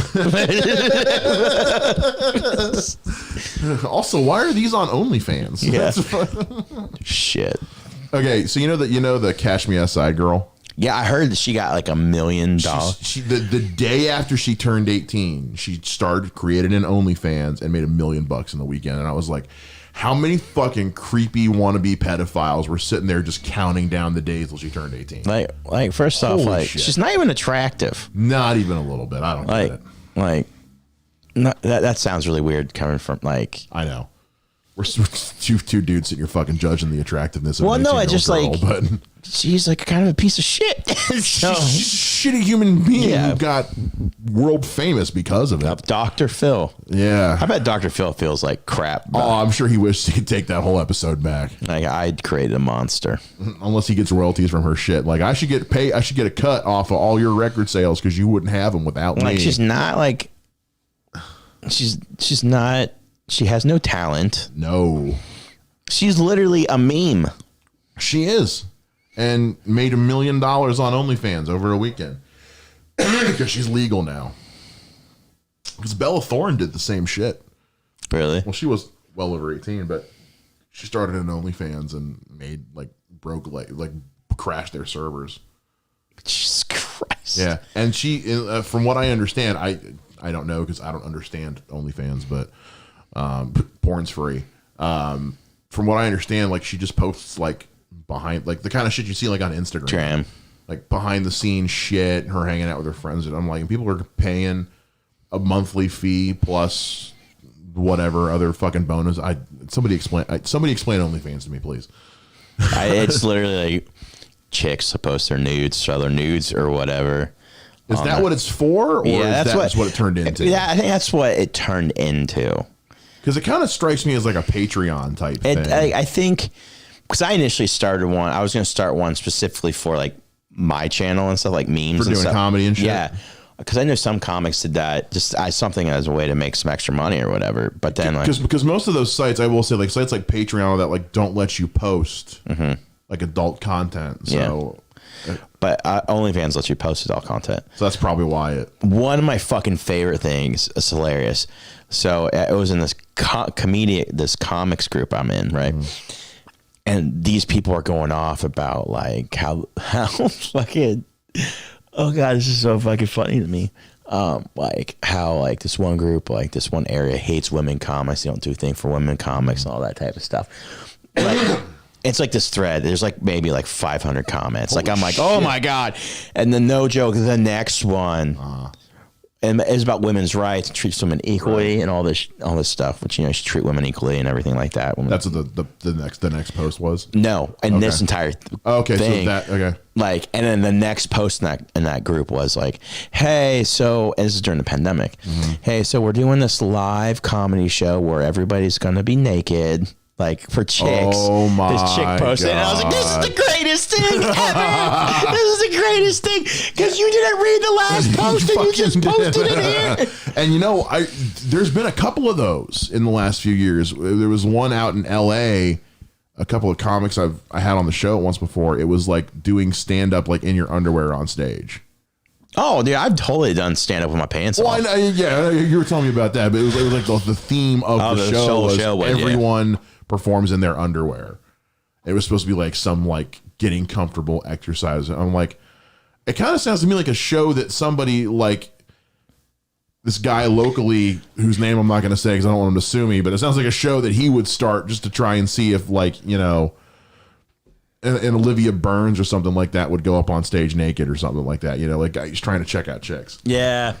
Also, why are these on OnlyFans? Yeah. Shit. Okay, so you know the Cash Me Outside girl? Yeah, I heard that she got like $1 million. The day after she turned 18, she created an OnlyFans and made $1 million in the weekend. And I was like, how many fucking creepy wannabe pedophiles were sitting there just counting down the days till she turned 18? Like first off, like shit. She's not even attractive. Not even a little bit. I don't get it. That sounds really weird coming from like. I know. We're two dudes sitting here fucking judging the attractiveness of an 18-year-old girl, but she's like kind of a piece of shit. She's a shitty human being who got world famous because of it. Dr. Phil. Yeah. I bet Dr. Phil feels like crap. Oh, I'm sure he wished he could take that whole episode back. Like I'd create a monster. Unless he gets royalties from her shit. Like I should get a cut off of all your record sales because you wouldn't have them without me. Like she's not like she's not. She has no talent. No. She's literally a meme. She is. And made $1 million on OnlyFans over a weekend. Because she's legal now. Because Bella Thorne did the same shit. Really? Well, she was well over 18, but she started an OnlyFans and made crashed their servers. Jesus Christ. Yeah. And she, from what I understand, I don't know because I don't understand OnlyFans, but porn's free. From what I understand, like she just posts like behind like the kind of shit you see like on Instagram, like behind the scenes shit, her hanging out with her friends, and I'm like, people are paying a monthly fee plus whatever other fucking bonus. Somebody explain OnlyFans to me, please. It's literally like chicks to post their nudes, show their nudes or whatever. Is that what it's for, or is that what it turned into? Yeah, I think that's what it turned into. Because it kind of strikes me as like a Patreon type thing. I think, because I initially started one, I was going to start one specifically for like my channel and stuff, like memes for and doing stuff. Comedy and shit. Yeah, because I know some comics did that just as something as a way to make some extra money or whatever. But then because most of those sites, I will say, like sites like Patreon that like don't let you post like adult content. So. Yeah. But OnlyFans lets you post adult content. So that's probably why One of my fucking favorite things, it's hilarious. So it was in this this comics group I'm in, right? And these people are going off about like how fucking, oh God, this is so fucking funny to me. Like how like this one group, like this one area hates women comics. They don't do a thing for women comics and all that type of stuff. Like, it's like this thread. There's like maybe like 500 comments. Like I'm like, oh my God. And then no joke, the next one. And it's about women's rights, treats women equally, and all this stuff. Which you should treat women equally and everything like that. That's what the next post was. No, and this entire thing. Okay. Like, and then the next post in that group was like, hey, so, and this is during the pandemic. Hey, so we're doing this live comedy show where everybody's gonna be naked. Like for chicks. Oh my God. This chick posted, and I was like, this is the greatest thing ever. This is the greatest thing because you didn't read the last post and you just posted it here. And there's been a couple of those in the last few years. There was one out in LA, a couple of comics I had on the show once before. It was like doing stand up like in your underwear on stage. Oh, dude, I've totally done stand up with my pants off. Well, yeah, you were telling me about that, but it was like the theme of the show was everyone performs in their underwear. It was supposed to be like some like getting comfortable exercise. I'm like, it kind of sounds to me like a show that somebody like this guy locally, whose name I'm not going to say because I don't want him to sue me, but it sounds like a show that he would start just to try and see if like, and Olivia Burns or something like that would go up on stage naked or something like that. Like he's trying to check out chicks. Yeah.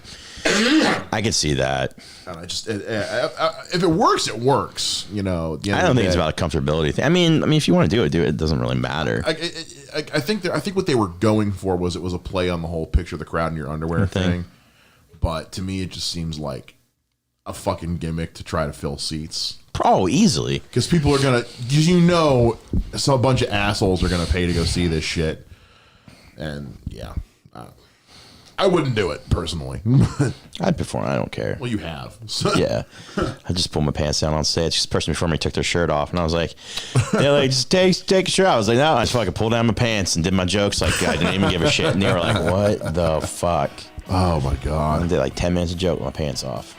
I could see that. And if it works, it works. I don't think it's about a comfortability thing. I mean, if you want to do it. It doesn't really matter. I think what they were going for was it was a play on the whole picture the crowd in your underwear thing. But to me, it just seems like a fucking gimmick to try to fill seats. Oh, easily. Because people are gonna, a bunch of assholes are gonna pay to go see this shit. And yeah. I wouldn't do it personally. I'd perform. I don't care. Well, you have. So. Yeah. I just pulled my pants down on stage. This person before me took their shirt off, and I was like, they're like, just take your shirt off. I was like, no, I just fucking pulled down my pants and did my jokes like I didn't even give a shit. And they were like, what the fuck? Oh, my God. I did like 10 minutes of joke with my pants off.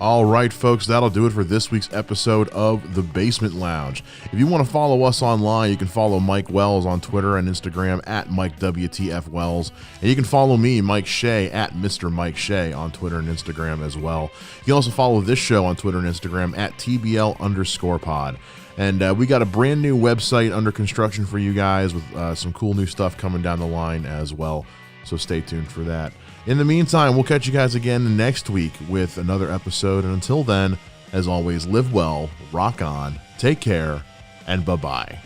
All right, folks, that'll do it for this week's episode of The Basement Lounge. If you want to follow us online, you can follow Mike Wells on Twitter and Instagram at MikeWTFWells. And you can follow me, Mike Shea, at Mr. Mike Shea on Twitter and Instagram as well. You can also follow this show on Twitter and Instagram at TBL_pod. And we got a brand new website under construction for you guys with some cool new stuff coming down the line as well. So stay tuned for that. In the meantime, we'll catch you guys again next week with another episode. And until then, as always, live well, rock on, take care, and bye-bye.